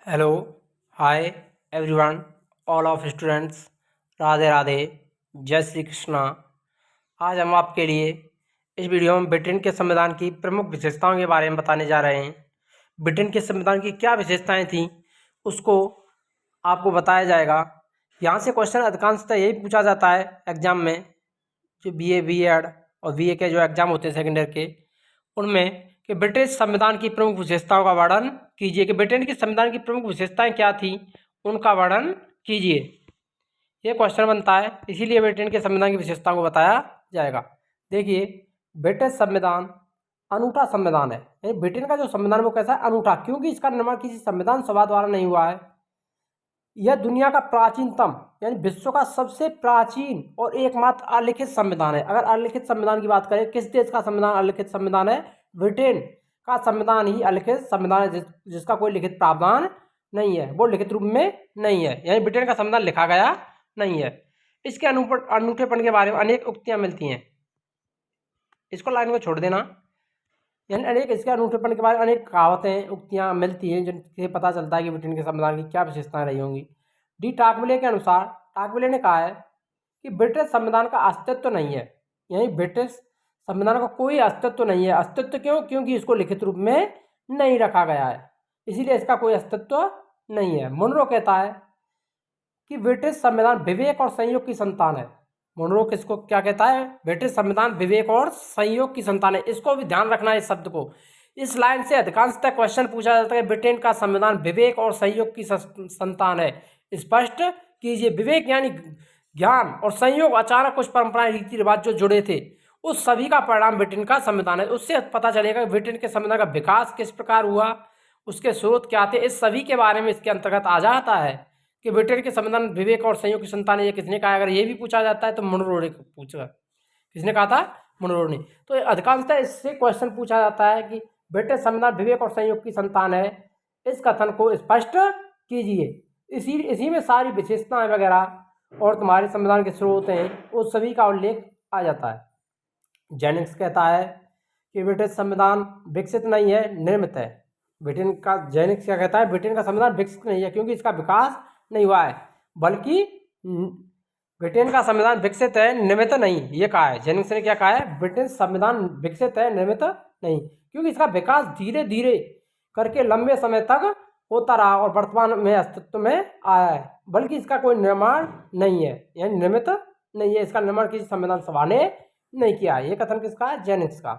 Hello, hi everyone, all of students, Radhe Radhe, जय श्री कृष्णा। आज हम आपके लिए इस वीडियो में ब्रिटेन के संविधान की प्रमुख विशेषताओं के बारे में बताने जा रहे हैं। ब्रिटेन के संविधान की क्या विशेषताएं थीं उसको आपको बताया जाएगा। यहाँ से क्वेश्चन अधिकांशतः यही पूछा जाता है एग्जाम में, जो बीए, बीएड और बीए के जो एग्जाम होते हैं सेकेंड ईयर के, उनमें कि ब्रिटिश संविधान की प्रमुख विशेषताओं का वर्णन कीजिए। कि ब्रिटेन के संविधान की प्रमुख विशेषताएं क्या थी, उनका वर्णन कीजिए। ये क्वेश्चन बनता है, इसीलिए ब्रिटेन के संविधान की विशेषताओं को बताया जाएगा। देखिए, ब्रिटिश संविधान अनूठा संविधान है। यानी ब्रिटेन का जो संविधान वो कैसा है, अनूठा, क्योंकि इसका निर्माण किसी संविधान सभा द्वारा नहीं हुआ है। यह दुनिया का प्राचीनतम यानी विश्व का सबसे प्राचीन और एकमात्र अलिखित संविधान है। अगर अलिखित संविधान की बात करें, किस देश का संविधान अलिखित संविधान है? ब्रिटेन का संविधान ही अलिखित संविधान है, जिसका कोई लिखित प्रावधान नहीं है, वो लिखित रूप में नहीं है, यानी ब्रिटेन का संविधान लिखा गया नहीं है। इसके अनूठेपन के बारे में अनेक उक्तियां मिलती हैं। इसको लाइन को छोड़ देना। यानी अनेक इसके अनूठेपन के बारे में अनेक कहावतें, उक्तियां मिलती हैं, जिनसे पता चलता है कि ब्रिटेन के संविधान की क्या विशेषताएं रही होंगी। डी टाकविले के अनुसार, टाकविले ने कहा है कि ब्रिटिश संविधान का अस्तित्व नहीं है। यानी ब्रिटिश संविधान का कोई अस्तित्व नहीं है। अस्तित्व क्यों? क्योंकि इसको लिखित रूप में नहीं रखा गया है, इसीलिए इसका कोई अस्तित्व नहीं है। मुनरो कहता है कि ब्रिटिश संविधान विवेक और संयोग की संतान है। मुनरो किसको क्या कहता है? ब्रिटिश संविधान विवेक और संयोग की संतान है। इसको भी ध्यान रखना है, इस शब्द को। इस लाइन से अधिकांशतः क्वेश्चन पूछा जाता है, ब्रिटेन का संविधान विवेक और संयोग की संतान है, स्पष्ट कीजिए। विवेक यानी ज्ञान, और संयोग अचानक कुछ परंपराएं, रीति रिवाज जो जुड़े थे, उस सभी का परिणाम ब्रिटेन का संविधान है। उससे पता चलेगा कि ब्रिटेन के संविधान का विकास किस प्रकार हुआ, उसके स्रोत क्या थे, इस सभी के बारे में इसके अंतर्गत आ जाता है कि ब्रिटेन के संविधान विवेक और संयोग की संतान है। ये किसने कहा? अगर ये भी पूछा जाता है तो मुनरो ने पूछा। किसने कहा था? मुनरो ने। तो अधिकांशतः इससे क्वेश्चन पूछा जाता है कि ब्रिटिश संविधान विवेक और संयोग की संतान है, इस कथन को स्पष्ट कीजिए। इसी में सारी विशेषताएं वगैरह और तुम्हारे संविधान के स्रोत हैं, उस सभी का उल्लेख आ जाता है। जेनिक्स कहता है कि ब्रिटिश संविधान विकसित नहीं है, निर्मित है। ब्रिटेन का जेनिक्स क्या कहता है? ब्रिटेन का संविधान विकसित नहीं है क्योंकि इसका विकास नहीं हुआ है, बल्कि ब्रिटेन का संविधान विकसित है, निर्मित नहीं, ये कहा है। जेनिक्स ने क्या कहा है? ब्रिटेन संविधान विकसित है, निर्मित नहीं, क्योंकि इसका विकास धीरे धीरे करके लंबे समय तक होता रहा और वर्तमान में अस्तित्व में आया है, बल्कि इसका कोई निर्माण नहीं है, यानी निर्मित नहीं है। इसका निर्माण किसी संविधान सभा ने नहीं किया है। ये कथन किसका है? जेनिक्स का।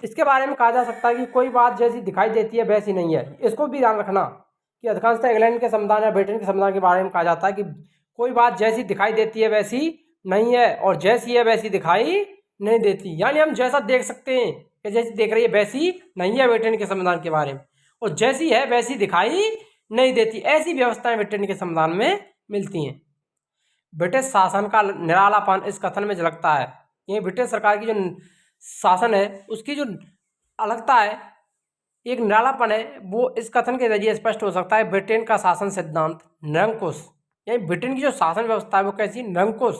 इसके बारे में कहा जा सकता है कि कोई बात जैसी दिखाई देती है वैसी नहीं है। इसको भी ध्यान रखना कि अधिकांशतः इंग्लैंड के संविधान या ब्रिटेन के संविधान के बारे में कहा जाता है कि कोई बात जैसी दिखाई देती है वैसी नहीं है, और जैसी है वैसी दिखाई नहीं देती। यानी हम जैसा देख सकते हैं कि जैसी देख रही है वैसी नहीं है ब्रिटेन के संविधान के बारे में, और जैसी है वैसी दिखाई नहीं देती। ऐसी व्यवस्थाएं ब्रिटेन के संविधान में मिलती हैं। ब्रिटिश शासन का निरालापन इस कथन में झलकता है। ये ब्रिटिश सरकार की जो शासन है उसकी जो अलगता है, एक निरालापन है, वो इस कथन के जरिए स्पष्ट हो सकता है। ब्रिटेन का शासन सिद्धांत निरंकुश, यानी ब्रिटेन की जो शासन व्यवस्था है वो कैसी? निरंकुश,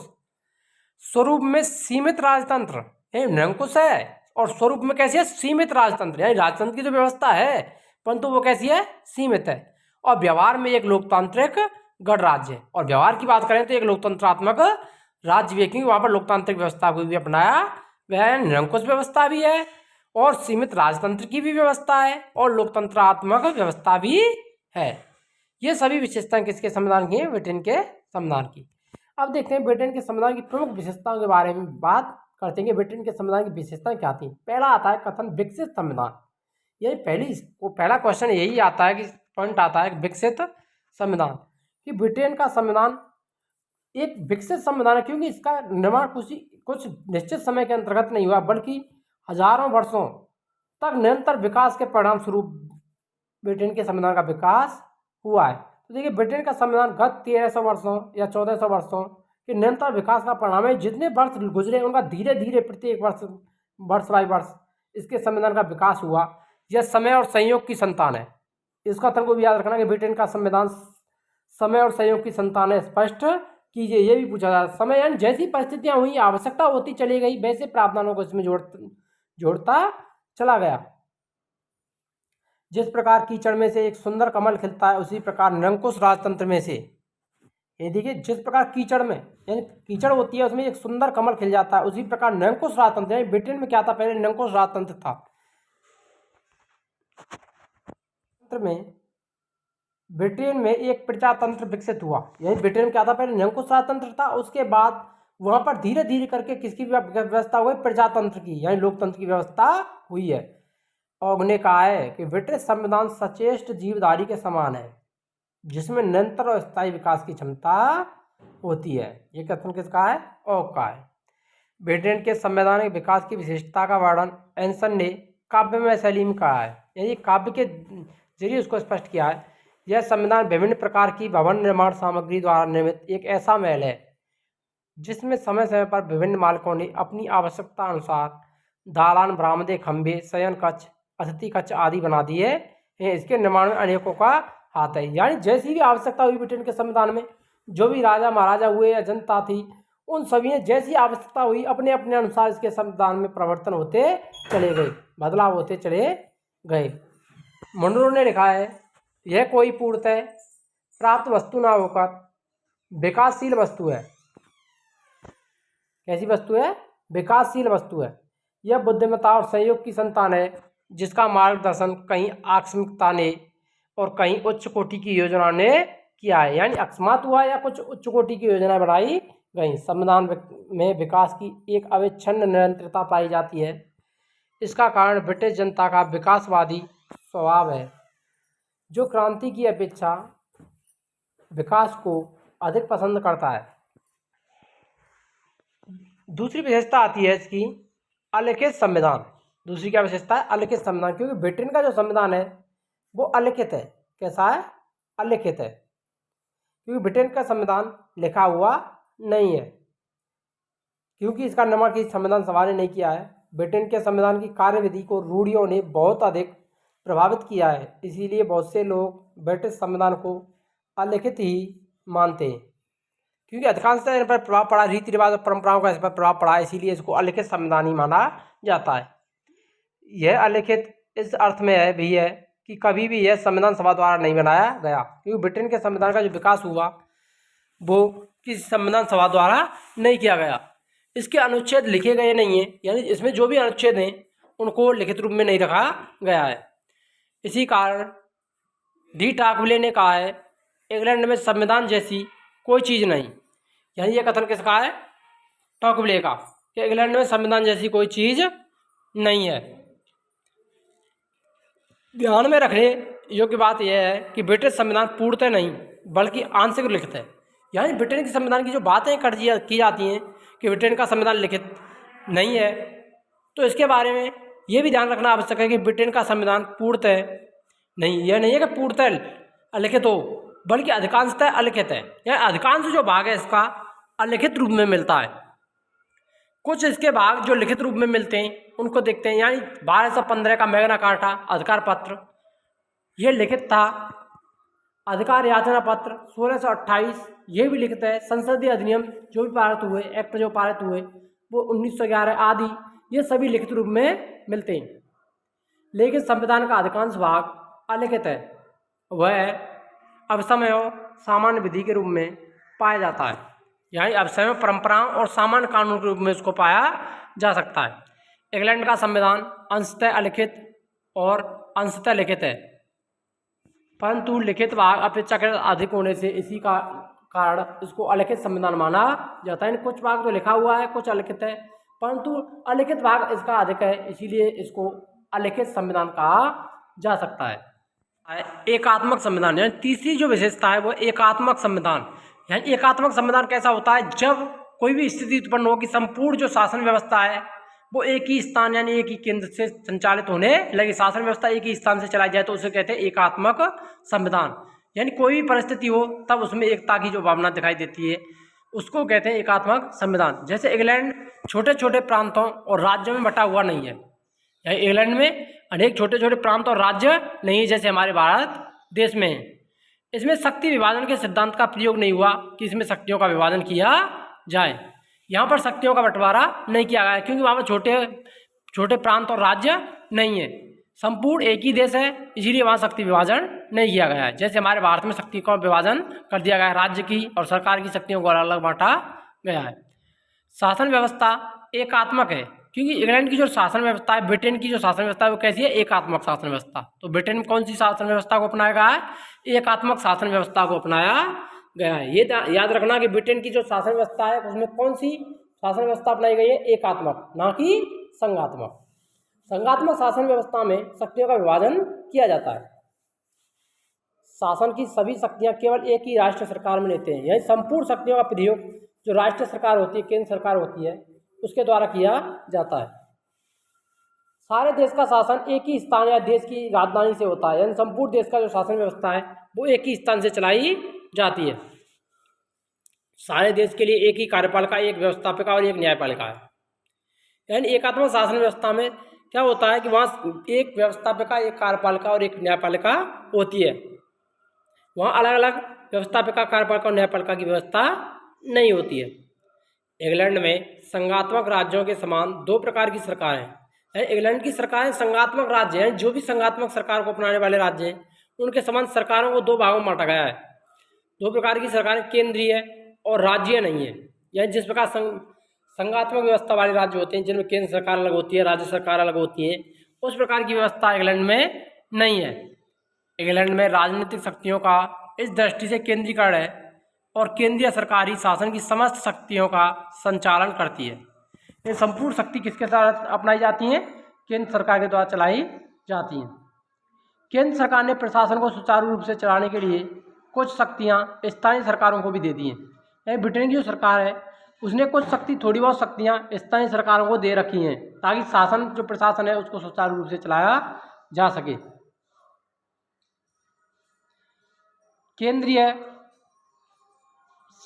स्वरूप में सीमित राजतंत्र, यानी निरंकुश है, और स्वरूप में कैसी है? सीमित राजतंत्र, यानी राजतंत्र की जो व्यवस्था है परंतु वो कैसी है? सीमित है। और व्यवहार में एक लोकतांत्रिक गणराज्य है। और व्यवहार की बात करें तो एक लोकतंत्रात्मक राज्य भी है, क्योंकि वहां पर लोकतांत्रिक व्यवस्था को भी अपनाया गया है। निरंकुश व्यवस्था भी है, और सीमित राजतंत्र की भी व्यवस्था है, और लोकतंत्रात्मक व्यवस्था भी है। ये सभी विशेषताएं किसके संविधान की हैं? ब्रिटेन के संविधान की। अब देखते हैं ब्रिटेन के संविधान की प्रमुख विशेषताओं के बारे में बात करते हैं। ब्रिटेन के संविधान की विशेषताएं क्या थी? पहला आता है कथन विकसित संविधान। यही पहला क्वेश्चन यही आता है कि पॉइंट आता है विकसित संविधान, कि ब्रिटेन का संविधान एक विकसित संविधान है क्योंकि इसका निर्माण कुछ निश्चित समय के अंतर्गत नहीं हुआ, बल्कि हजारों वर्षों तक निरंतर विकास के परिणाम स्वरूप ब्रिटेन के संविधान का विकास हुआ है। तो देखिए, ब्रिटेन का संविधान गत 1300 वर्षों या 1400 वर्षों के निरंतर विकास का परिणाम है। जितने वर्ष गुजरे उनका धीरे धीरे प्रत्येक वर्ष बाई वर्ष इसके संविधान का विकास हुआ। यह समय और संयोग की संतान है। इस कथन को भी याद रखना कि ब्रिटेन का संविधान समय और संयोग की संतान है, स्पष्ट कीजिए। ये भी पूछा जाता है। समय यानी जैसी परिस्थितियां हुई, आवश्यकता होती चली गई, वैसे प्रावधानों को इसमें जोड़ता चला गया। जिस प्रकार कीचड़ में से एक सुंदर कमल खिलता है, उसी प्रकार निरंकुश राजतंत्र में से, ये देखिए, जिस प्रकार कीचड़ में यानी कीचड़ होती है उसमें एक सुंदर कमल खिल जाता है, उसी प्रकार निरंकुश राजतंत्र, यानी ब्रिटेन में क्या था, पहले निरंकुश राजतंत्र था। में ब्रिटेन में एक प्रजातंत्र विकसित हुआ, यानी ब्रिटेन में क्या था, पहले निरंकुश राजतंत्र था, उसके बाद वहां पर धीरे धीरे करके किसकी व्यवस्था हुई, प्रजातंत्र की, यानी लोकतंत्र की व्यवस्था हुई है। और उन्हें कहा है कि ब्रिटिश संविधान सचेष्ट जीवधारी के समान है, जिसमें निरंतर और स्थायी विकास की क्षमता होती है। ये कथन किसका है, ओक का है। ब्रिटेन के संवैधानिक विकास की विशेषता का वर्णन एंसन ने काव्यमय शैली में कहा है, यानी काव्य के जरिए उसको स्पष्ट किया है। यह संविधान विभिन्न प्रकार की भवन निर्माण सामग्री द्वारा निर्मित एक ऐसा महल है जिसमें समय समय पर विभिन्न मालिकों ने अपनी आवश्यकता अनुसार दालान, बरामदे, खंभे, शयन कक्ष, अतिथि कक्ष आदि बना दिए हैं। इसके निर्माण में अनेकों का हाथ है, यानी जैसी भी आवश्यकता हुई ब्रिटेन के संविधान में, जो भी राजा महाराजा हुए या जनता थी, उन सभी ने जैसी आवश्यकता हुई अपने अपने अनुसार इसके संविधान में परिवर्तन होते चले गए, बदलाव होते चले गए। मुनरो ने लिखा है, यह कोई पूर्णतः प्राप्त वस्तु ना होकर विकासशील वस्तु है। कैसी वस्तु है, विकासशील वस्तु है। यह बुद्धिमत्ता और सहयोग की संतान है, जिसका मार्गदर्शन कहीं आकस्मिकता ने और कहीं उच्च कोटि की योजना ने किया है, यानी अकस्मात हुआ या कुछ उच्च कोटि की योजना बनाई गई। संविधान में विकास की एक अविच्छिन्न निरंतरता पाई जाती है। इसका कारण ब्रिटिश जनता का विकासवादी स्वभाव है, जो क्रांति की अपेक्षा विकास को अधिक पसंद करता है। दूसरी विशेषता आती है इसकी अलिखित संविधान। दूसरी क्या विशेषता है, अलिखित संविधान, क्योंकि ब्रिटेन का जो संविधान है वो अलिखित है। कैसा है, अलिखित है, क्योंकि ब्रिटेन का संविधान लिखा हुआ नहीं है, क्योंकि इसका निर्माण किसी संविधान सभा ने नहीं किया है। ब्रिटेन के संविधान की कार्यविधि को रूढ़ियों ने बहुत अधिक प्रभावित किया है, इसीलिए बहुत से लोग ब्रिटिश संविधान को अलिखित ही मानते हैं, क्योंकि अधिकांशतः इन पर प्रभाव पड़ा, रीति रिवाज और परंपराओं का इस पर प्रभाव पड़ा, इसीलिए इसको अलिखित संविधान ही माना जाता है। यह अलिखित इस अर्थ में है भी है कि कभी भी यह संविधान सभा द्वारा नहीं बनाया गया, क्योंकि ब्रिटेन के संविधान का जो विकास हुआ वो किसी संविधान सभा द्वारा नहीं किया गया। इसके अनुच्छेद लिखे गए नहीं हैं, यानी इसमें जो भी अनुच्छेद हैं उनको लिखित रूप में नहीं रखा गया है। इसी कारण डी टाकविले ने कहा है, इंग्लैंड में संविधान जैसी कोई चीज़ नहीं, यानी यह कथन किसका है, टॉकविले का, कि इंग्लैंड में संविधान जैसी कोई चीज़ नहीं है। ध्यान में रखने योग्य बात यह है कि ब्रिटिश संविधान पूर्णतः नहीं बल्कि आंशिक लिखित है, यानी ब्रिटेन के संविधान की जो बातें की जाती हैं कि ब्रिटेन का संविधान लिखित नहीं है, तो इसके बारे में ये भी ध्यान रखना आवश्यक है कि ब्रिटेन का संविधान पूर्णतः नहीं, यह नहीं है कि पूर्णतः अलिखित हो, बल्कि अधिकांशतः अलिखित है, यानी अधिकांश जो भाग है इसका अलिखित रूप में मिलता है। कुछ इसके भाग जो लिखित रूप में मिलते हैं उनको देखते हैं, यानी 1215 का मैग्ना कार्टा अधिकार पत्र ये लिखित था। अधिकार याचना पत्र 1628 ये भी लिखित है। संसदीय अधिनियम जो भी पारित हुए, एक्ट जो पारित हुए वो 1911 आदि, ये सभी लिखित रूप में मिलते हैं। लेकिन संविधान का अधिकांश भाग अलिखित है, वह अवसमय और सामान्य विधि के रूप में पाया जाता है, यानी अवसमय परंपराओं और सामान्य कानून के रूप में उसको पाया जा सकता है। इंग्लैंड का संविधान अंशतः अलिखित और अंशतः लिखित है, परंतु लिखित भाग अपेक्षाकृत अधिक होने से इसी का कारण इसको अलिखित संविधान माना जाता है। कुछ भाग तो लिखा हुआ है, कुछ अलिखित है, परंतु अलिखित भाग इसका अधिक है, इसीलिए इसको अलिखित संविधान कहा जा सकता है। एकात्मक संविधान, यानी तीसरी जो विशेषता है वो एकात्मक संविधान। यानी एकात्मक संविधान कैसा होता है, जब कोई भी स्थिति उत्पन्न हो कि संपूर्ण जो शासन व्यवस्था है वो एक ही स्थान यानी एक ही केंद्र से संचालित होने लगे, शासन व्यवस्था एक ही स्थान से चलाई जाए, तो उसे कहते हैं एकात्मक संविधान। यानी कोई भी परिस्थिति हो तब उसमें एकता की जो भावना दिखाई देती है उसको कहते हैं एकात्मक संविधान। जैसे इंग्लैंड छोटे छोटे प्रांतों और राज्यों में बटा हुआ नहीं है, यानी इंग्लैंड में अनेक छोटे छोटे प्रांत और राज्य नहीं है जैसे हमारे भारत देश में है। इसमें शक्ति विभाजन के सिद्धांत का प्रयोग नहीं हुआ कि इसमें शक्तियों का विभाजन किया जाए। यहाँ पर शक्तियों का बंटवारा नहीं किया गया, क्योंकि वहाँ पर छोटे छोटे प्रांत और राज्य नहीं है। संपूर्ण एक ही देश है, इसीलिए वहाँ शक्ति विभाजन नहीं किया गया है। जैसे हमारे भारत में शक्ति का विभाजन कर दिया गया है, राज्य की और सरकार की शक्तियों को अलग अलग बांटा गया है। शासन व्यवस्था एकात्मक है, क्योंकि इंग्लैंड की जो शासन व्यवस्था है, ब्रिटेन की जो शासन व्यवस्था है वो कैसी है, एकात्मक शासन व्यवस्था। तो ब्रिटेन में कौन सी शासन व्यवस्था को अपनाया गया है, एकात्मक शासन व्यवस्था को अपनाया गया है। ये याद रखना कि ब्रिटेन की जो शासन व्यवस्था है उसमें कौन सी शासन व्यवस्था अपनाई गई है, एकात्मक, ना कि संघात्मक। संघात्मक शासन व्यवस्था में शक्तियों का विभाजन किया जाता है। शासन की सभी शक्तियां केवल एक ही राष्ट्र सरकार में लेते हैं, यानी संपूर्ण शक्तियों का प्रयोग जो राष्ट्र सरकार होती है, केंद्र सरकार होती है, उसके द्वारा किया जाता है। सारे देश का शासन एक ही स्थान या देश की राजधानी से होता है, यानी संपूर्ण देश का जो शासन व्यवस्था है वो एक ही स्थान से चलाई जाती है। सारे देश के लिए एक ही कार्यपालिका, एक व्यवस्थापिका और एक न्यायपालिका है। यानी एकात्मक शासन व्यवस्था में क्या होता है कि वहाँ एक व्यवस्थापिका, एक कार्यपालिका और एक न्यायपालिका होती है। वहाँ अलग अलग व्यवस्थापिका, कार्यपालिका और न्यायपालिका की व्यवस्था नहीं होती है। इंग्लैंड में संघात्मक राज्यों के समान दो प्रकार की सरकारें हैं। इंग्लैंड की सरकारें संघात्मक राज्य हैं, जो भी संघात्मक सरकार को अपनाने वाले राज्य हैं उनके समान सरकारों को दो भागों में बांटा गया है। दो प्रकार की सरकारें केंद्रीय और राज्य नहीं है। यानी जिस प्रकार संघात्मक व्यवस्था वाले राज्य होते हैं जिनमें केंद्र सरकार अलग होती है, राज्य सरकार अलग होती है, उस प्रकार की व्यवस्था इंग्लैंड में नहीं है। इंग्लैंड में राजनीतिक शक्तियों का इस दृष्टि से केंद्रीकरण है और केंद्रीय सरकारी शासन की समस्त शक्तियों का संचालन करती है। ये संपूर्ण शक्ति किसके साथ अपनाई जाती हैं, केंद्र सरकार के द्वारा चलाई जाती हैं। केंद्र सरकार ने प्रशासन को सुचारू रूप से चलाने के लिए कुछ शक्तियां स्थानीय सरकारों को भी दे दी हैं। ब्रिटेन की जो सरकार है उसने कुछ शक्ति, थोड़ी बहुत शक्तियां स्थानीय सरकारों को दे रखी हैं ताकि शासन, जो प्रशासन है, उसको सुचारू रूप से चलाया जा सके। केंद्रीय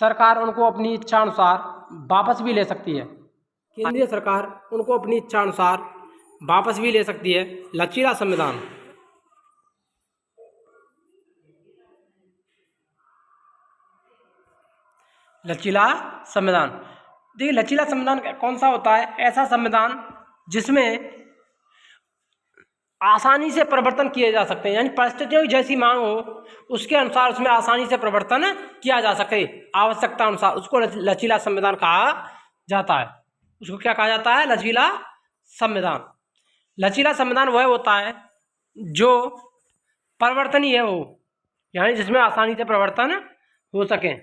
सरकार उनको अपनी इच्छा अनुसार वापस भी ले सकती है। केंद्रीय सरकार उनको अपनी इच्छा अनुसार वापस भी ले सकती है। लचीला संविधान। लचीला संविधान, देखिए लचीला संविधान कौन सा होता है, ऐसा संविधान जिसमें आसानी से परिवर्तन किए जा सकते हैं, यानी परिस्थितियों की जैसी मांग हो उसके अनुसार उसमें आसानी से परिवर्तन किया जा सके, आवश्यकता अनुसार, उसको लचीला संविधान कहा जाता है। उसको क्या कहा जाता है, लचीला संविधान। लचीला संविधान वह होता है जो परिवर्तनीय हो, यानी जिसमें आसानी से परिवर्तन हो सके।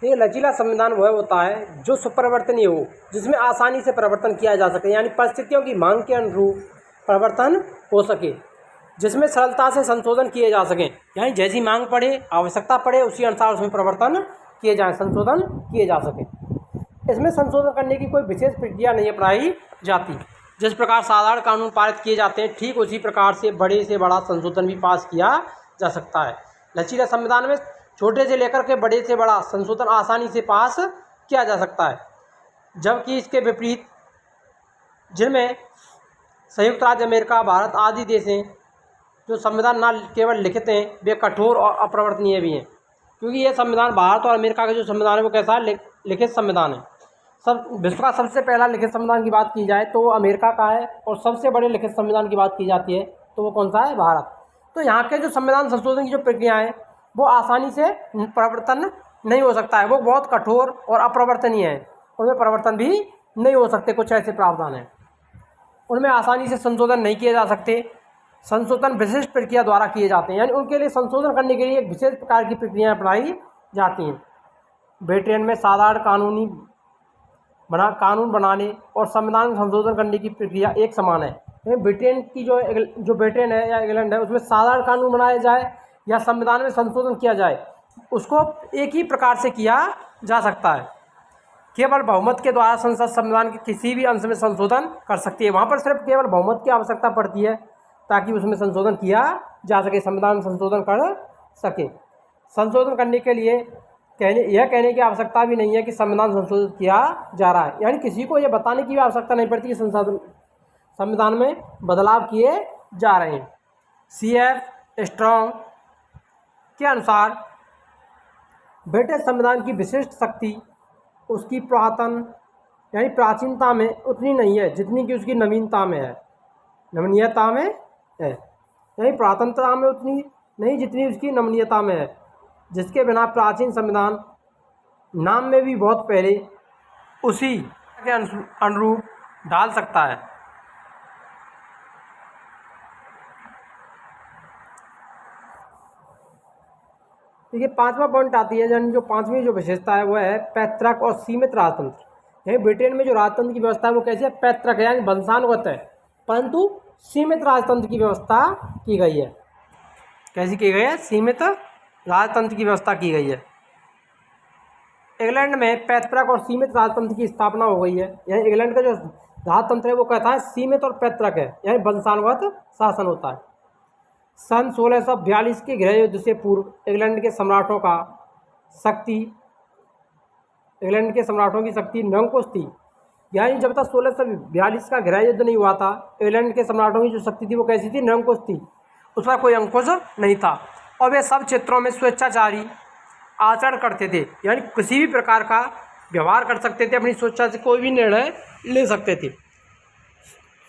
ये लचीला संविधान वह होता है जो सुपरिवर्तनीय हो, जिसमें आसानी से परिवर्तन किया जा सके, यानी परिस्थितियों की मांग के अनुरूप परिवर्तन हो सके, जिसमें सरलता से संशोधन किए जा सकें, यानी जैसी मांग पड़े, आवश्यकता पड़े, उसी अनुसार उसमें परिवर्तन किए जाएं, संशोधन किए जा सके। इसमें संशोधन करने की कोई विशेष प्रक्रिया नहीं अपनाई जाती। जिस प्रकार साधारण कानून पारित किए जाते हैं, ठीक उसी प्रकार से बड़ा संशोधन भी पास किया जा सकता है। लचीला संविधान में छोटे से लेकर के बड़े से बड़ा संशोधन आसानी से पास किया जा सकता है, जबकि इसके विपरीत जिनमें संयुक्त राज्य अमेरिका, भारत आदि देश हैं जो संविधान न केवल लिखित हैं, वे कठोर और अपरिवर्तनीय भी हैं। क्योंकि ये संविधान, भारत और अमेरिका का जो संविधान है वो कैसा लिखित संविधान है। विश्व का सबसे पहला लिखित संविधान की बात की जाए तो वो अमेरिका का है, और सबसे बड़े लिखित संविधान की बात की जाती है तो वो कौन सा है, भारत। तो यहाँ के जो संविधान संशोधन की जो प्रक्रिया है वो आसानी से परिवर्तन नहीं हो सकता है, वो बहुत कठोर और अपरिवर्तनीय है, उनमें परिवर्तन भी नहीं हो सकते। कुछ ऐसे प्रावधान हैं उनमें आसानी से संशोधन नहीं किए जा सकते, संशोधन विशिष्ट प्रक्रिया द्वारा किए जाते हैं, यानी उनके लिए संशोधन करने के लिए एक विशेष प्रकार की प्रक्रियाएँ अपनाई जाती हैं। ब्रिटेन में साधारण कानून बनाने और संविधान में संशोधन करने की प्रक्रिया एक समान है। ब्रिटेन की जो ब्रिटेन है या इंग्लैंड है उसमें साधारण कानून बनाया जाए या संविधान में संशोधन किया जाए, उसको एक ही प्रकार से किया जा सकता है। केवल बहुमत के द्वारा संसद संविधान के किसी भी अंश में संशोधन कर सकती है। वहाँ पर सिर्फ केवल बहुमत की आवश्यकता पड़ती है ताकि उसमें संशोधन किया जा सके, संविधान में संशोधन कर सके। संशोधन करने के लिए कहने की आवश्यकता भी नहीं है कि संविधान संशोधित किया जा रहा है, यानी किसी को यह बताने की भी आवश्यकता नहीं पड़ती कि संविधान में बदलाव किए जा रहे हैं। CF स्ट्रॉन्ग के अनुसार ब्रिटिश संविधान की विशिष्ट शक्ति उसकी पुरातन यानी प्राचीनता में उतनी नहीं है जितनी कि उसकी नवीनता में है। नमनीयता में है, यानी पुरातनता में उतनी नहीं जितनी उसकी नमनीयता में है, जिसके बिना प्राचीन संविधान नाम में भी बहुत पहले उसी के अनुरूप ढाल सकता है। देखिए 5वां पॉइंट आती है, यानी जो 5वीं जो विशेषता है वो है पैतृक और सीमित राजतंत्र। यही ब्रिटेन में जो राजतंत्र की व्यवस्था है वो कैसे है, पैतृक है यानी वंशानुगत है, परंतु सीमित राजतंत्र की व्यवस्था की गई है। कैसी की गई है, सीमित राजतंत्र की व्यवस्था की गई है। इंग्लैंड में पैतृक और सीमित राजतंत्र की स्थापना हो गई है। यानी इंग्लैंड का जो राजतंत्र है वो कहता है सीमित और पैतृक है, यानी वंशानुगत शासन होता है। सन 1642 के गृह युद्ध से पूर्व इंग्लैंड के सम्राटों की शक्ति निरंकुश थी। यानी जब तक 1642 का गृह युद्ध नहीं हुआ था, इंग्लैंड के सम्राटों की जो शक्ति थी वो कैसी थी, निरंकुश थी, उसका कोई अंकुश नहीं था और वे सब क्षेत्रों में स्वेच्छाचारी आचरण करते थे। यानी किसी भी प्रकार का व्यवहार कर सकते थे, अपनी स्वेच्छा से कोई भी निर्णय ले सकते थे।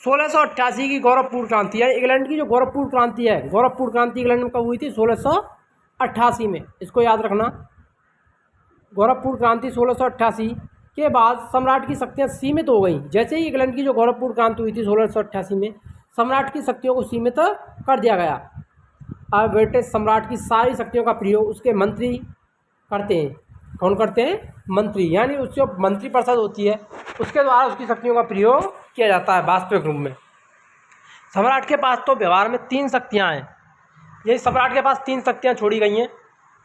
1688 की गौरवपूर्ण क्रांति, यानी इंग्लैंड की जो गौरवपूर्ण क्रांति है, गौरवपूर्ण क्रांति इंग्लैंड में कब हुई थी, 1688 में, इसको याद रखना। गौरवपूर्ण क्रांति 1688 के बाद सम्राट की शक्तियाँ सीमित हो गई। जैसे ही इंग्लैंड की जो गौरवपूर्ण क्रांति हुई थी 1688 में, सम्राट की शक्तियों को सीमित कर दिया गया। अब ब्रिटिश सम्राट की सारी शक्तियों का प्रयोग उसके मंत्री करते हैं। कौन करते हैं, मंत्री, यानी उसकी मंत्री परिषद होती है उसके द्वारा उसकी शक्तियों का प्रयोग किया जाता है वास्तविक रूप में। सम्राट के पास तो व्यवहार में 3 शक्तियाँ हैं। यही सम्राट के पास 3 शक्तियाँ छोड़ी गई हैं।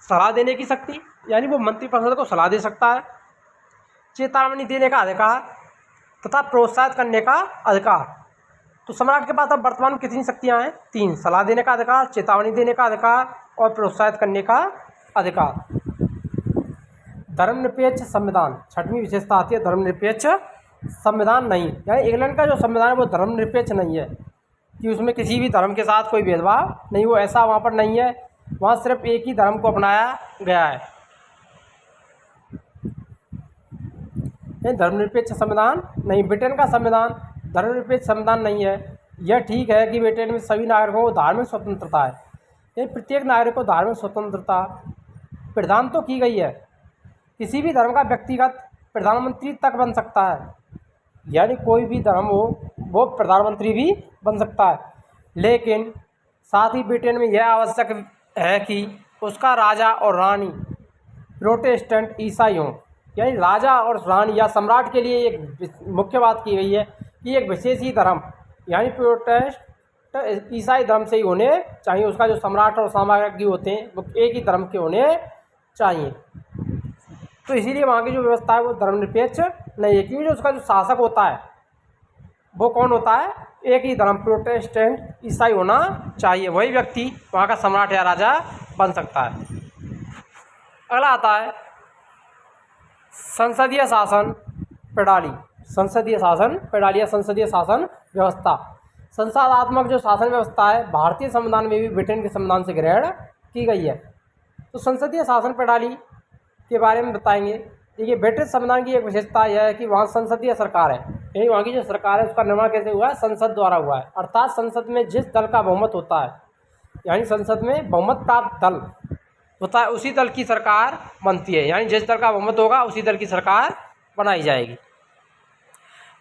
सलाह देने की शक्ति, यानी वो मंत्री परिषद को सलाह दे सकता है, चेतावनी देने का अधिकार तथा प्रोत्साहित करने का अधिकार। तो सम्राट के पास अब वर्तमान में कितनी शक्तियाँ हैं, 3, सलाह देने का अधिकार, चेतावनी देने का अधिकार और प्रोत्साहित करने का अधिकार। धर्मनिरपेक्ष संविधान, 6वीं विशेषता आती है धर्मनिरपेक्ष संविधान नहीं, यानी इंग्लैंड का जो संविधान है वो धर्मनिरपेक्ष नहीं है कि उसमें किसी भी धर्म के साथ कोई भेदभाव नहीं, वो ऐसा वहाँ पर नहीं है। वहाँ सिर्फ एक ही धर्म को अपनाया गया है। धर्मनिरपेक्ष संविधान नहीं, ब्रिटेन का संविधान धर्मनिरपेक्ष संविधान नहीं है। यह ठीक है कि ब्रिटेन में सभी नागरिकों को धार्मिक स्वतंत्रता है, यानी प्रत्येक नागरिक को धार्मिक स्वतंत्रता प्रदान तो की गई है। किसी भी धर्म का व्यक्तिगत प्रधानमंत्री तक बन सकता है, यानी कोई भी धर्म हो वो प्रधानमंत्री भी बन सकता है, लेकिन साथ ही ब्रिटेन में यह आवश्यक है कि उसका राजा और रानी प्रोटेस्टेंट ईसाई हों। यानी राजा और रानी या सम्राट के लिए एक मुख्य बात की गई है कि एक विशेष ही धर्म यानी प्रोटेस्टेंट ईसाई धर्म से ही होने चाहिए। उसका जो सम्राट और साम्राज्ञी होते हैं वो एक ही धर्म के होने चाहिए। तो इसीलिए वहाँ की जो व्यवस्था है वो धर्मनिरपेक्ष नहीं है, क्योंकि उसका जो शासक होता है वो कौन होता है, एक ही धर्म प्रोटेस्टेंट ईसाई होना चाहिए, वही व्यक्ति वहाँ का सम्राट या राजा बन सकता है। अगला आता है संसदीय शासन प्रणाली। संसदीय शासन प्रणाली या संसदीय शासन व्यवस्था, संसदात्मक जो शासन व्यवस्था है भारतीय संविधान में भी ब्रिटेन के संविधान से ग्रहण की गई है। तो संसदीय शासन प्रणाली के बारे में बताएंगे। देखिए ब्रिटिश संविधान की एक विशेषता यह है कि वहाँ संसदीय सरकार है, यानी वहाँ की जो सरकार है उसका निर्माण कैसे हुआ है, संसद द्वारा हुआ है। अर्थात संसद में जिस दल का बहुमत होता है, यानी संसद में बहुमत प्राप्त दल होता है, उसी दल की सरकार बनती है। यानी जिस दल का बहुमत होगा उसी दल की सरकार बनाई जाएगी।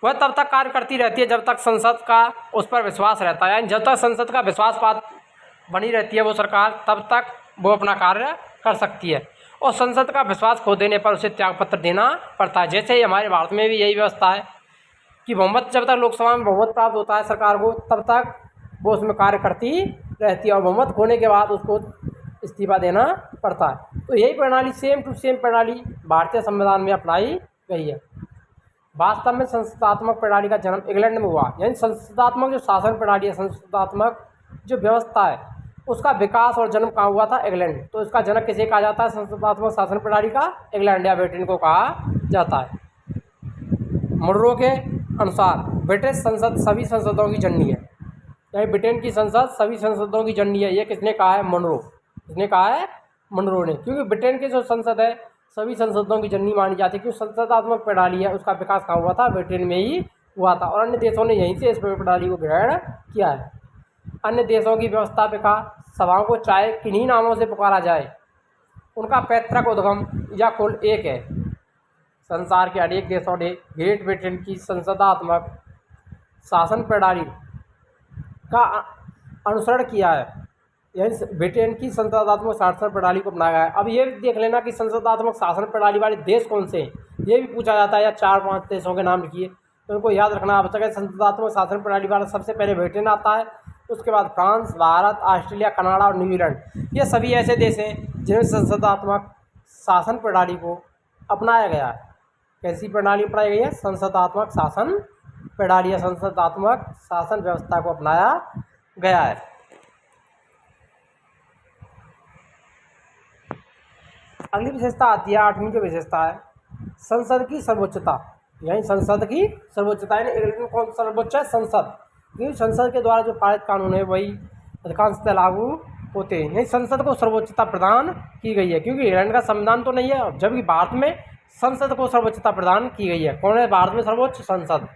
वह तब तक कार्य करती रहती है जब तक संसद का उस पर विश्वास रहता है, यानी जब तक संसद का विश्वास बात बनी रहती है वो सरकार, तब तक वो अपना कार्य कर सकती है। और संसद का विश्वास खो देने पर उसे त्यागपत्र देना पड़ता है। जैसे ही हमारे भारत में भी यही व्यवस्था है कि बहुमत जब तक लोकसभा में बहुमत प्राप्त होता है सरकार को, तब तक वो उसमें कार्य करती रहती है और बहुमत खोने के बाद उसको इस्तीफा देना पड़ता है। तो यही प्रणाली सेम टू सेम प्रणाली भारतीय संविधान में अपनाई गई है। वास्तव में संसदात्मक प्रणाली का जन्म इंग्लैंड में हुआ, यानी संसदात्मक जो शासन प्रणाली है, संसदात्मक जो व्यवस्था है उसका विकास और जन्म कहाँ हुआ था, इंग्लैंड। तो इसका जनक किसे कहा जाता है, संसदात्मक शासन प्रणाली का, इंग्लैंड या ब्रिटेन को कहा जाता है। मुनरो के अनुसार ब्रिटिश संसद सभी संसदों की जननी है, यानी ब्रिटेन की संसद सभी संसदों की जननी है। ये किसने कहा है, मुनरो। किसने कहा है, मुनरो ने। क्योंकि ब्रिटेन की जो संसद है सभी संसदों की जननी मानी जाती है, क्योंकि संसदात्मक प्रणाली है उसका विकास कहाँ हुआ था, ब्रिटेन में ही हुआ था और अन्य देशों ने यहीं से इस प्रणाली को ग्रहण किया है। अन्य देशों की व्यवस्थापिका सभाओं को चाहे किन्हीं नामों से पुकारा जाए, उनका पैतृक उद्गम या कुल एक है। संसार के अनेक देशों ने ग्रेट ब्रिटेन की संसदात्मक शासन प्रणाली का अनुसरण किया है, यानी ब्रिटेन की संसदात्मक शासन प्रणाली को अपनाया है। अब ये देख लेना कि संसदात्मक शासन प्रणाली वाले देश कौन से हैं, ये भी पूछा जाता है, या 4-5 देशों के नाम लिखिए, तो उनको याद रखना आवश्यक है। संसदात्मक शासन प्रणाली वाला सबसे पहले ब्रिटेन आता है, उसके बाद फ्रांस, भारत, ऑस्ट्रेलिया, कनाडा और न्यूजीलैंड। ये सभी ऐसे देश हैं जिनमें संसदात्मक शासन प्रणाली को अपनाया गया है। कैसी प्रणाली अपनाई गई है? संसदात्मक शासन प्रणाली या संसदात्मक शासन व्यवस्था को अपनाया गया है। अगली विशेषता आती है 8वीं जो विशेषता है संसद की सर्वोच्चता, यानी संसद की सर्वोच्चता। यानी कौन सर्वोच्च है? संसद, क्योंकि संसद के द्वारा जो पारित कानून है वही अधिकांशतः लागू होते हैं। नहीं, संसद को सर्वोच्चता प्रदान की गई है, क्योंकि इंग्लैंड का संविधान तो नहीं है, जबकि भारत में संसद को सर्वोच्चता प्रदान की गई है। कौन है भारत में सर्वोच्च? संसद,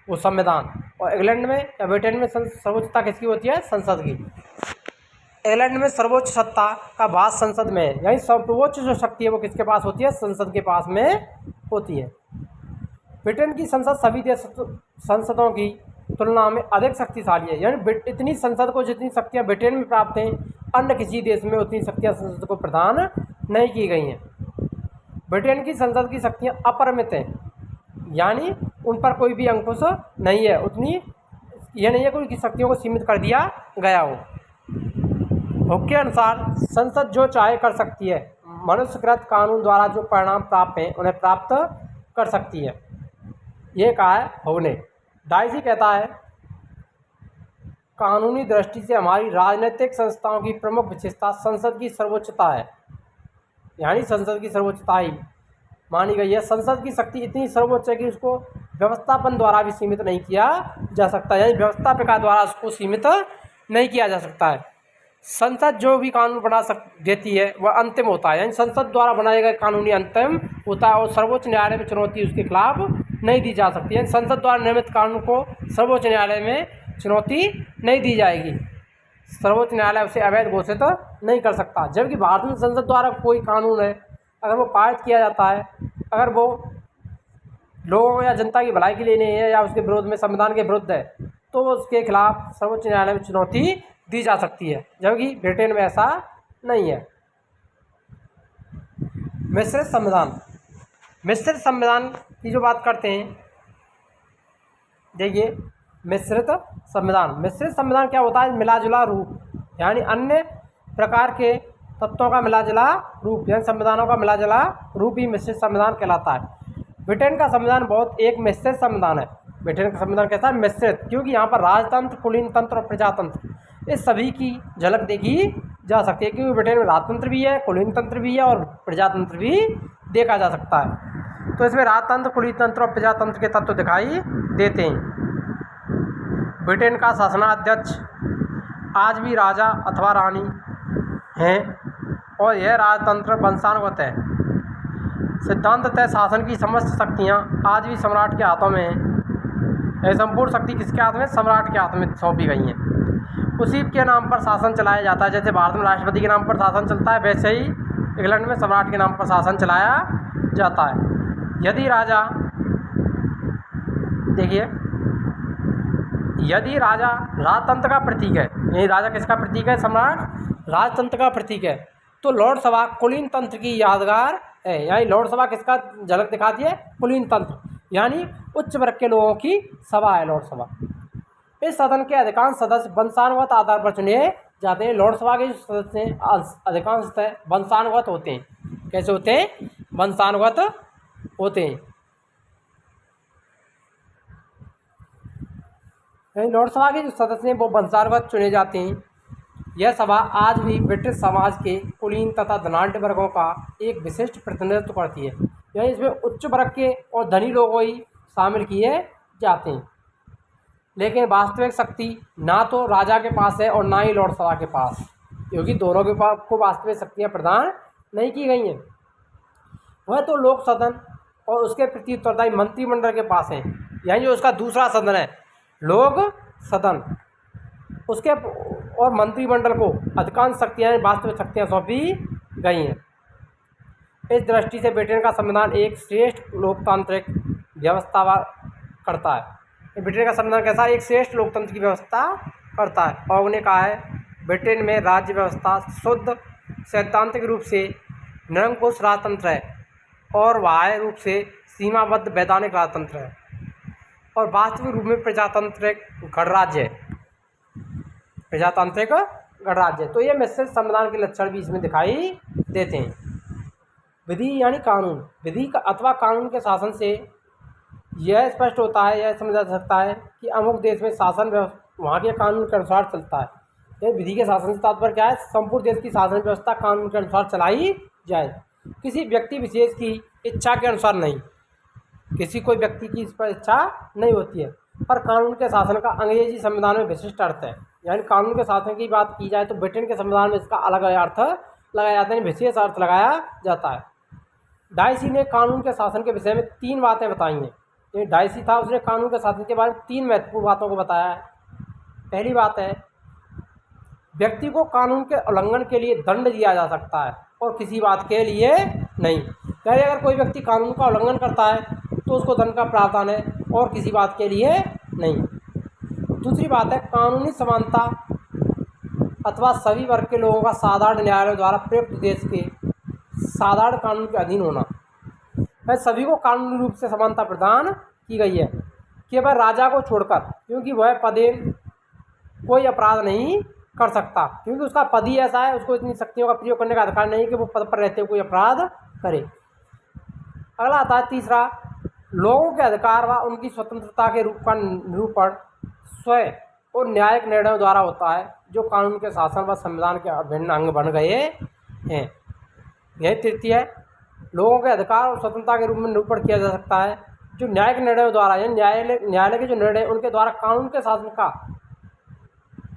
वो संविधान। और इंग्लैंड में या ब्रिटेन में सर्वोच्चता किसकी होती है? संसद की। इंग्लैंड में सर्वोच्च सत्ता का भाग संसद में है, यानी सर्वोच्च जो शक्ति है वो किसके पास होती है? संसद के पास में होती है। ब्रिटेन की संसद सभी देश संसदों की तुलना में अधिक शक्तिशाली है, यानी इतनी संसद को जितनी शक्तियाँ ब्रिटेन में प्राप्त हैं, अन्य किसी देश में उतनी शक्तियाँ संसद को प्रदान नहीं की गई हैं। ब्रिटेन की संसद की शक्तियाँ अपरिमित हैं, यानी उन पर कोई भी अंकुश नहीं है, उतनी यह नहीं है कोई शक्तियों को सीमित कर दिया गया हो। हुक के अनुसार संसद जो चाहे कर सकती है, मनुष्यकृत कानून द्वारा जो परिणाम प्राप्त हैं उन्हें प्राप्त कर सकती है। ये कहा है हुक ने। डाइसी कहता है कानूनी दृष्टि से हमारी राजनीतिक संस्थाओं की प्रमुख विशेषता संसद की सर्वोच्चता है, यानी संसद की सर्वोच्चता ही मानी गई है। संसद की शक्ति इतनी सर्वोच्च है कि उसको व्यवस्थापन द्वारा भी सीमित नहीं किया जा सकता, यानी व्यवस्थापिका द्वारा उसको सीमित नहीं किया जा सकता है। संसद जो भी कानून बना देती है वह अंतिम होता है, यानी संसद द्वारा बनाए गए कानूनी अंतिम होता है और सर्वोच्च न्यायालय में चुनौती उसके खिलाफ नहीं दी जा सकती है। संसद द्वारा निर्मित कानून को सर्वोच्च न्यायालय में चुनौती नहीं दी जाएगी, सर्वोच्च न्यायालय उसे अवैध घोषित नहीं कर सकता। जबकि भारत में संसद द्वारा कोई कानून है, अगर वो पारित किया जाता है, अगर वो लोगों या जनता की भलाई के लिए नहीं है या उसके विरोध में, संविधान के विरुद्ध है, तो उसके खिलाफ सर्वोच्च न्यायालय में चुनौती दी जा सकती है, जबकि ब्रिटेन में ऐसा नहीं है। मिश्रित संविधान, मिश्रित संविधान की जो बात करते हैं, देखिए मिश्रित संविधान। मिश्रित संविधान क्या होता है? मिला जुला रूप, यानी अन्य प्रकार के तत्वों का मिला जुला रूप, यानी संविधानों का मिला जुला रूप ही मिश्रित संविधान कहलाता है। ब्रिटेन का संविधान बहुत एक मिश्रित संविधान है। ब्रिटेन का संविधान कैसा है? मिश्रित, क्योंकि यहाँ पर राजतंत्र, कुलीन तंत्र और प्रजातंत्र इस सभी की झलक देखी जा सकती है, क्योंकि ब्रिटेन में राजतंत्र भी है, कुलीन तंत्र भी है और प्रजातंत्र भी देखा जा सकता है। तो इसमें राजतंत्र, कुलीन तंत्र और प्रजातंत्र के तत्व दिखाई देते हैं। ब्रिटेन का शासनाध्यक्ष आज भी राजा अथवा रानी हैं और यह राजतंत्र वंशानुगत है। सिद्धांततः शासन की समस्त शक्तियाँ आज भी सम्राट के हाथों में हैं। संपूर्ण शक्ति किसके हाथ में? सम्राट के हाथ में सौंपी गई हैं। उसी के नाम पर शासन चलाया जाता है। जैसे भारत में राष्ट्रपति के नाम पर शासन चलता है, वैसे ही इंग्लैंड में सम्राट के नाम पर शासन चलाया जाता है। यदि राजा, देखिए, यदि राजा राजतंत्र का प्रतीक है, यही राजा किसका प्रतीक है? सम्राट राजतंत्र का प्रतीक है, तो लॉर्ड सभा कुलीन तंत्र की यादगार है। यानी लॉर्ड सभा किसका झलक दिखाती है? कुलीन तंत्र, यानी उच्च वर्ग के लोगों की सभा है लॉर्ड सभा। इस सदन के अधिकांश सदस्य वंशानुगत आधार पर चुने जाते हैं। लॉर्ड सभा के जो सदस्य हैं अधिकांशतः वंशानुगत होते हैं। कैसे होते हैं? वंशानुगत होते हैं। लॉर्ड सभा के जो सदस्य हैं वो वंशानुगत चुने जाते हैं। यह सभा आज भी ब्रिटिश समाज के कुलीन तथा धनाढ्य वर्गों का एक विशिष्ट प्रतिनिधित्व करती है, यानी इसमें उच्च वर्ग के और धनी लोग ही शामिल किए जाते हैं। लेकिन वास्तविक शक्ति ना तो राजा के पास है और ना ही लॉर्ड सभा के पास, क्योंकि दोनों के पास को वास्तविक शक्तियाँ प्रदान नहीं की गई हैं। वह तो लोक सदन और उसके प्रति उत्तरदायी मंत्रिमंडल के पास हैं, यानी जो उसका दूसरा सदन है लोक सदन, उसके और मंत्रिमंडल को अधिकांश शक्तियाँ वास्तविक शक्तियाँ सौंपी गई हैं। इस दृष्टि से ब्रिटेन का संविधान एक श्रेष्ठ लोकतांत्रिक व्यवस्था करता है। ब्रिटेन का संविधान कैसा, एक श्रेष्ठ लोकतंत्र की व्यवस्था करता है। और ने कहा है ब्रिटेन में राज्य व्यवस्था शुद्ध सैद्धांतिक रूप से निरंकुश राजतंत्र है और बाह्य रूप से सीमाबद्ध वैधानिक राजतंत्र है और वास्तविक रूप में प्रजातांत्रिक गणराज्य है, प्रजातांत्रिक गणराज्य। तो ये मैसेज संविधान के लक्षण भी इसमें दिखाई देते हैं। विधि यानी कानून, विधि अथवा कानून के शासन से यह स्पष्ट होता है, यह समझा जा सकता है कि अमुक देश में शासन वहाँ के कानून के अनुसार चलता है। यह विधि के शासन से तात्पर्य क्या है, संपूर्ण देश की शासन व्यवस्था कानून के अनुसार चलाई जाए, किसी व्यक्ति विशेष की इच्छा के अनुसार नहीं, किसी कोई व्यक्ति की इस पर इच्छा नहीं होती है। पर कानून के शासन का अंग्रेजी संविधान में विशिष्ट अर्थ है। यानी कानून के शासन की बात की जाए तो ब्रिटेन के संविधान में इसका अलग अर्थ लगाया जाता है, विशेष अर्थ लगाया जाता है। डाइसी ने कानून के शासन के विषय में 3 बातें बताई हैं। ये डाइसी था, उसने कानून के शासन के बारे में 3 महत्वपूर्ण बातों को बताया है। पहली बात है, व्यक्ति को कानून के उल्लंघन के लिए दंड दिया जा सकता है और किसी बात के लिए नहीं। यानी अगर कोई व्यक्ति कानून का उल्लंघन करता है तो उसको दंड का प्रावधान है और किसी बात के लिए नहीं। दूसरी बात है, कानूनी समानता अथवा सभी वर्ग के लोगों का साधारण न्यायालय द्वारा प्रयुक्त देश के साधारण कानून के अधीन होना। सभी को कानूनी रूप से समानता प्रदान की गई है, केवल राजा को छोड़कर, क्योंकि वह पदेन कोई अपराध नहीं कर सकता, क्योंकि उसका पद ही ऐसा है, उसको इतनी शक्तियों का प्रयोग करने का अधिकार नहीं कि वो पद पर रहते हुए कोई अपराध करे। अगला आता है तीसरा, लोगों के अधिकार व उनकी स्वतंत्रता के रूप का निरूपण स्वयं और न्यायिक निर्णयों द्वारा होता है, जो कानून के शासन व संविधान के अभिन्न अंग बन गए हैं। यह तृतीय है, लोगों के अधिकार और स्वतंत्रता के रूप में निरूपण किया जा सकता है जो न्यायिक निर्णयों द्वारा, यानी न्यायालय के जो निर्णय उनके द्वारा कानून के शासन का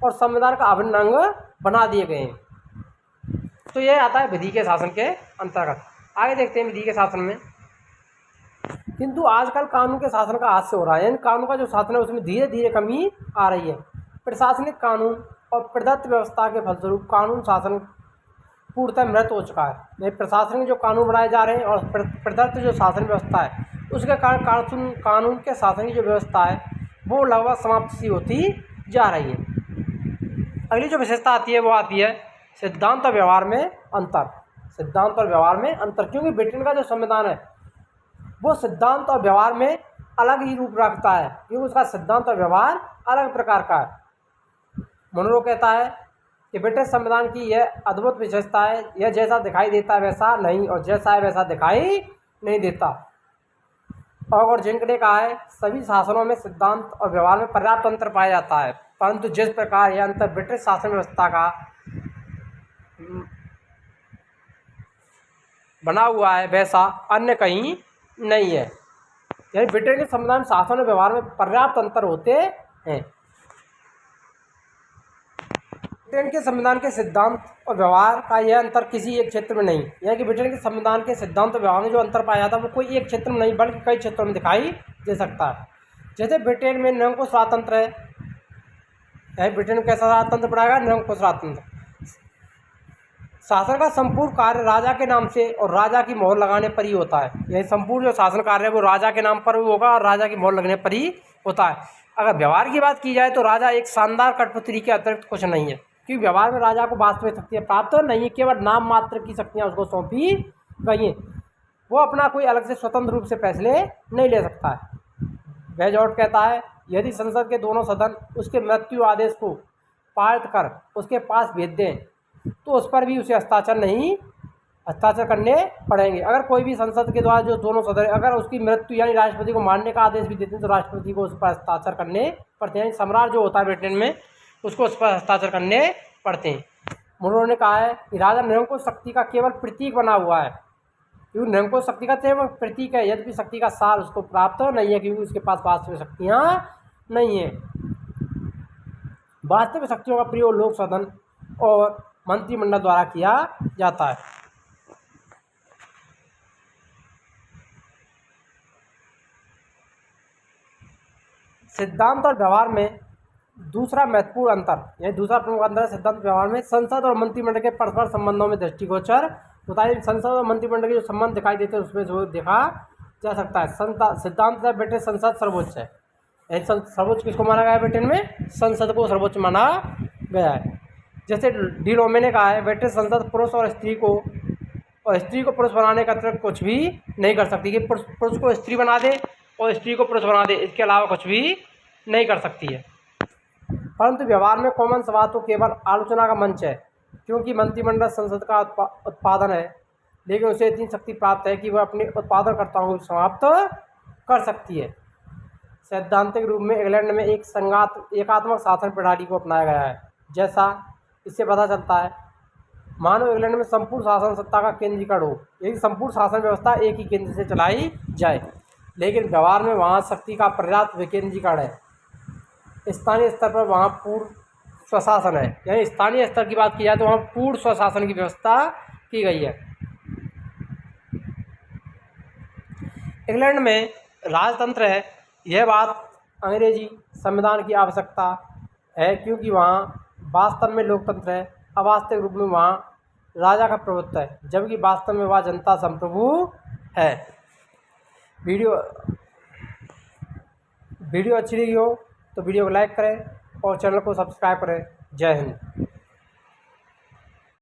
और संविधान का अभिन्न अंग बना दिए गए हैं। तो यह आता है विधि के शासन के अंतर्गत। आगे देखते हैं विधि के शासन में। किंतु आजकल कानून के शासन का हाथ से हो रहा है, यानी कानून का जो शासन है उसमें धीरे धीरे कमी आ रही है। प्रशासनिक कानून और प्रदत्त व्यवस्था के फलस्वरूप कानून शासन पूर्णतः मृत हो चुका है। प्रशासनिक जो कानून बनाए जा रहे हैं और प्रदत्त जो शासन व्यवस्था है उसके कारण कानून के शासन की जो व्यवस्था है वो लगभग समाप्त सी होती जा रही है। अगली जो विशेषता आती है वो आती है सिद्धांत और व्यवहार में अंतर। सिद्धांत और व्यवहार में अंतर, क्योंकि ब्रिटेन का जो संविधान है वो सिद्धांत और व्यवहार में अलग ही रूप रखता है, क्योंकि उसका सिद्धांत और व्यवहार अलग प्रकार का है। मोनरो कहता है कि ब्रिटिश संविधान की यह अद्भुत विशेषता है, यह जैसा दिखाई देता है वैसा नहीं और जैसा है वैसा दिखाई नहीं देता। और जिंक ने कहा है सभी शासनों में सिद्धांत और व्यवहार में पर्याप्त अंतर पाया जाता है, परंतु जिस प्रकार यह अंतर ब्रिटिश शासन व्यवस्था का बना हुआ है वैसा अन्य कहीं नहीं है। यानी ब्रिटेन के संविधान शासन और व्यवहार में पर्याप्त अंतर होते हैं। ब्रिटेन के संविधान के सिद्धांत और व्यवहार का यह अंतर किसी एक क्षेत्र में नहीं, यानी कि ब्रिटेन के संविधान के सिद्धांत और व्यवहार में जो अंतर पाया जाता है वो कोई एक क्षेत्र में नहीं बल्कि कई क्षेत्रों में दिखाई दे सकता है। जैसे ब्रिटेन में निरंकुश राजतंत्र है, यानी ब्रिटेन में कैसा राजतंत्र बनाएगा, निरंकुश राजतंत्र। शासन का संपूर्ण कार्य राजा के नाम से और राजा की मोहर लगाने पर ही होता है। यही संपूर्ण जो शासन कार्य है वो राजा के नाम पर होगा और राजा की मोहर लगने पर ही होता है। अगर व्यवहार की बात की जाए तो राजा एक शानदार कठपुतली के अतिरिक्त कुछ नहीं है, क्योंकि व्यवहार में राजा को वास्तविक शक्तियाँ प्राप्त नहीं है, केवल नाम मात्र की शक्तियाँ उसको सौंपी गई हैं। वो अपना कोई अलग से स्वतंत्र रूप से फैसले नहीं ले सकता है। बेजॉर्ट कहता है यदि संसद के दोनों सदन उसके मृत्यु आदेश को पारित कर उसके पास भेज दें तो उस पर भी उसे हस्ताक्षर करने पड़ेंगे। अगर कोई भी संसद के द्वारा जो दोनों सदन अगर उसकी मृत्यु यानी राष्ट्रपति को मारने का आदेश भी देते हैं तो राष्ट्रपति को उस पर हस्ताक्षर करने पड़ते हैं। सम्राट जो होता है ब्रिटेन में उसको उस पर हस्ताक्षर करने पड़ते हैं। उन्होंने कहा है कि राजा निरंकुश शक्ति का केवल प्रतीक बना हुआ है, क्योंकि निरंकुश शक्ति का केवल प्रतीक है, यद्यपि शक्ति का सार उसको प्राप्त नहीं है, क्योंकि उसके पास वास्तविक शक्तियाँ नहीं है। वास्तविक शक्तियों का प्रयोग लोक सदन और मंत्रिमंडल द्वारा किया जाता है। सिद्धांत और व्यवहार में दूसरा महत्वपूर्ण अंतर, यह दूसरा प्रमुख अंतर है सिद्धांत व्यवहार में संसद और मंत्रिमंडल के परस्पर संबंधों में दृष्टिगोचर बताइए। संसद और मंत्रिमंडल के जो संबंध दिखाई देते हैं उसमें जो देखा जा सकता है। सिद्धांत है बेटे संसद सर्वोच्च है, सर्वोच्च किसको माना गया है ब्रिटेन में? संसद को सर्वोच्च माना गया है। जैसे डी लोमे ने कहा है बेटे संसद पुरुष और स्त्री को पुरुष बनाने का अतिरिक्त कुछ भी नहीं कर सकती, कि पुरुष को स्त्री बना दे और स्त्री को पुरुष बना दे, इसके अलावा कुछ भी नहीं कर सकती है। परंतु व्यवहार में कॉमन सभा तो केवल आलोचना का मंच है, क्योंकि मंत्रिमंडल संसद का उत्पादन है, लेकिन उसे इतनी शक्ति प्राप्त है कि वह अपने उत्पादनकर्ताओं को समाप्त कर सकती है। सैद्धांतिक रूप में इंग्लैंड में एकात्मक शासन प्रणाली को अपनाया गया है। जैसा इससे पता चलता है, मानो इंग्लैंड में संपूर्ण शासन सत्ता का केंद्रीकरण हो, यदि संपूर्ण शासन व्यवस्था एक ही केंद्र से चलाई जाए, लेकिन व्यवहार में वहाँ शक्ति का पर्याप्त विकेंद्रीकरण है। स्थानीय स्तर पर वहाँ पूर्ण स्वशासन है, यानी स्थानीय स्तर की बात की जाए तो वहाँ पूर्ण स्वशासन की व्यवस्था की गई है। इंग्लैंड में राजतंत्र है, यह बात अंग्रेजी संविधान की आवश्यकता है, क्योंकि वहाँ वास्तव में लोकतंत्र है। अवास्तविक रूप में वहाँ राजा का प्रभुत्व है, जबकि वास्तव में वह जनता संप्रभु है। वीडियो अच्छी लगी हो तो वीडियो को लाइक करें और चैनल को सब्सक्राइब करें। जय हिंद।